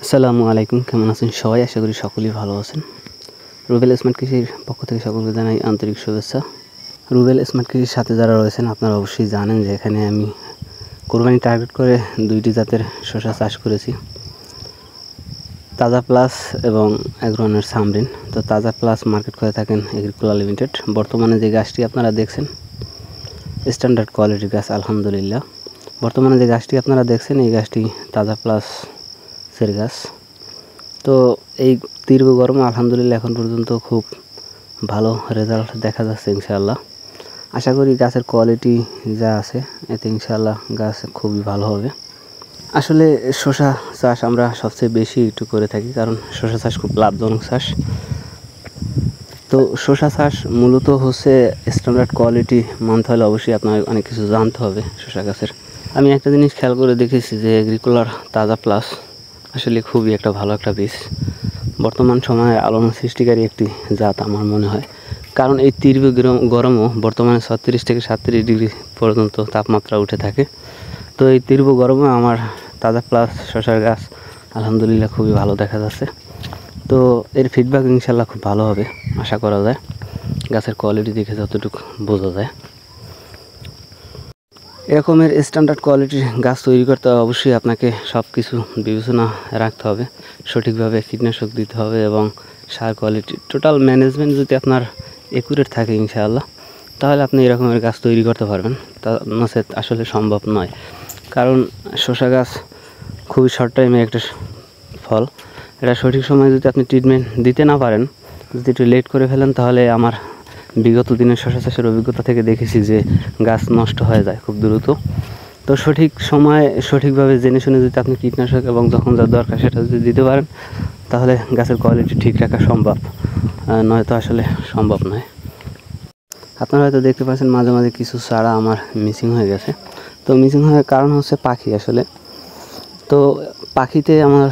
আসসালামু আলাইকুম, কেমন আছেন সবাই? আশা করি সকলেই ভালো আছেন। রুবেল স্মার্ট কৃষির পক্ষ থেকে সকলকে জানাই আন্তরিক শুভেচ্ছা। রুবেল স্মার্ট কৃষির সাথে যারা রয়েছেন আপনারা অবশ্যই জানেন যে এখানে আমি কোরবানি টার্গেট করে দুইটি জাতের শসা চাষ করেছি, তাজা প্লাস এবং অ্যাগ্রোনের সামরিন। তো তাজা প্লাস মার্কেট করে থাকেন এগ্রিকুলার লিমিটেড। বর্তমানে যে গাছটি আপনারা দেখছেন স্ট্যান্ডার্ড কোয়ালিটির গাছ, আলহামদুলিল্লাহ। বর্তমানে যে গাছটি আপনারা দেখছেন এই গাছটি তাজা প্লাস এর গাছ। তো এই তীব্র গরমে আলহামদুলিল্লাহ এখন পর্যন্ত খুব ভালো রেজাল্ট দেখা যাচ্ছে ইনশাআল্লাহ। আশা করি গাছের কোয়ালিটি যা আছে এতে ইনশাআল্লাহ গাছ খুবই ভালো হবে। আসলে শসা চাষ আমরা সবচেয়ে বেশি একটু করে থাকি, কারণ শসা চাষ খুব লাভজনক চাষ। তো শসা চাষ মূলত হচ্ছে স্ট্যান্ডার্ড কোয়ালিটি মানতে হলে অবশ্যই আপনার অনেক কিছু জানতে হবে শসা গাছের। আমি একটা জিনিস খেয়াল করে দেখেছি যে এগ্রিকুলার তাজা প্লাস আসলে খুবই একটা ভালো একটা বীজ। বর্তমান সময়ে আলোড়ন সৃষ্টিকারী একটি জাত আমার মনে হয়, কারণ এই তীব্র গরমও বর্তমানে 36 থেকে 37 ডিগ্রি পর্যন্ত তাপমাত্রা উঠে থাকে। তো এই তীব্র গরমে আমার তাজা প্লাস শসার গাছ আলহামদুলিল্লাহ খুবই ভালো দেখা যাচ্ছে। তো এর ফিডব্যাক ইনশাল্লাহ খুব ভালো হবে আশা করা যায়, গাছের কোয়ালিটি দেখে যতটুকু বোঝা যায়। এরকমের স্ট্যান্ডার্ড কোয়ালিটির গাছ তৈরি করতে অবশ্যই আপনাকে সব কিছু বিবেচনা রাখতে হবে, সঠিকভাবে কীটনাশক দিতে হবে এবং সার কোয়ালিটি টোটাল ম্যানেজমেন্ট যদি আপনার একুরেট থাকে ইনশাআল্লাহ, তাহলে আপনি এরকমের গাছ তৈরি করতে পারবেন। তা নচেত আসলে সম্ভব নয়, কারণ শসা গাছ খুবই শর্ট টাইমে একটা ফল। এটা সঠিক সময়ে যদি আপনি ট্রিটমেন্ট দিতে না পারেন, যদি একটু লেট করে ফেলেন, তাহলে আমার বিগত দিনের শসা চাষের অভিজ্ঞতা থেকে দেখেছি যে গাছ নষ্ট হয়ে যায় খুব দ্রুত। তো সঠিক সময়ে সঠিকভাবে জেনে শুনে যদি আপনি কীটনাশক এবং যখন যা দরকার সেটা যদি দিতে পারেন, তাহলে গাছের কোয়ালিটি ঠিক রাখা সম্ভব, নয়তো আসলে সম্ভব নয়। আপনারা হয়তো দেখতে পাচ্ছেন মাঝে মাঝে কিছু চারা আমার মিসিং হয়ে গেছে। তো মিসিং হওয়ার কারণ হচ্ছে পাখি আসলে। তো পাখিতে আমার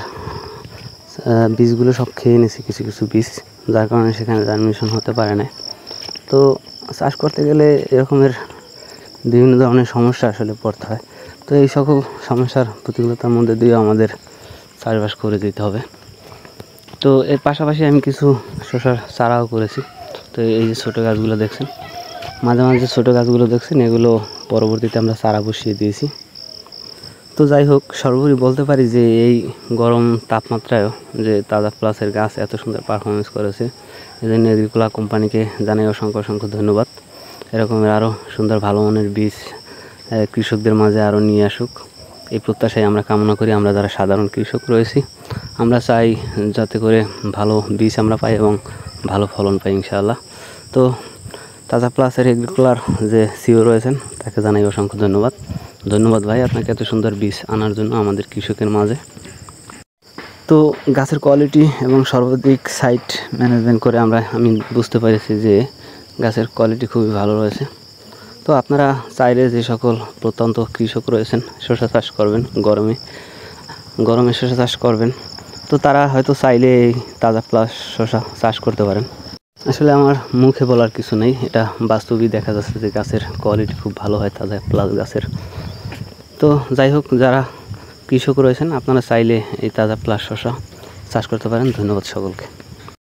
বীজগুলো সব খেয়ে নিয়েছি, কিছু কিছু বীজ, যার কারণে সেখানে জার্মিনেশন হতে পারে না। তো চাষ করতে গেলে এরকমের বিভিন্ন ধরনের সমস্যা আসলে পড়তে হয়। তো এই সকল সমস্যার প্রতিকূলতার মধ্যে দিয়েও আমাদের চাষবাস করে দিতে হবে। তো এর পাশাপাশি আমি কিছু শসার চারাও করেছি। তো এই যে ছোটো গাছগুলো দেখছেন, মাঝে মাঝে ছোটো গাছগুলো দেখছেন, এগুলো পরবর্তীতে আমরা চারা বসিয়ে দিয়েছি। তো যাই হোক, সর্বোপরি বলতে পারি যে এই গরম তাপমাত্রায়ও যে তাজা প্লাসের গাছ এত সুন্দর পারফরমেন্স করেছে, এজন্য এগ্রিকুলার কোম্পানিকে জানাই অসংখ্য অসংখ্য ধন্যবাদ। এরকমের আরও সুন্দর ভালো মানের বীজ কৃষকদের মাঝে আরও নিয়ে আসুক, এই প্রত্যাশায় আমরা কামনা করি। আমরা যারা সাধারণ কৃষক রয়েছি, আমরা চাই যাতে করে ভালো বীজ আমরা পাই এবং ভালো ফলন পাই ইনশাআল্লাহ। তো তাজা প্লাসের এগ্রিকুলার যে সিও রয়েছেন তাকে জানাই অসংখ্য ধন্যবাদ। ধন্যবাদ ভাই, আপনাকে এত সুন্দর বীজ আনার জন্য আমাদের কৃষকের মাঝে। তো গাছের কোয়ালিটি এবং সর্বাধিক সাইট ম্যানেজমেন্ট করে আমি বুঝতে পেরেছি যে গাছের কোয়ালিটি খুবই ভালো রয়েছে। তো আপনারা চাইলে যে সকল প্রত্যন্ত কৃষক রয়েছেন শসা চাষ করবেন, গরমে শসা চাষ করবেন, তো তারা হয়তো চাইলে এই তাজা প্লাস শসা চাষ করতে পারেন। আসলে আমার মুখে বলার কিছু নেই, এটা বাস্তবিক দেখা যাচ্ছে যে গাছের কোয়ালিটি খুব ভালো হয় তাজা প্লাস গাছের। তো যাই হোক, যারা কৃষক রয়েছেন আপনারা চাইলে এই তাজা প্লাস শসা চাষ করতে পারেন। ধন্যবাদ সকলকে।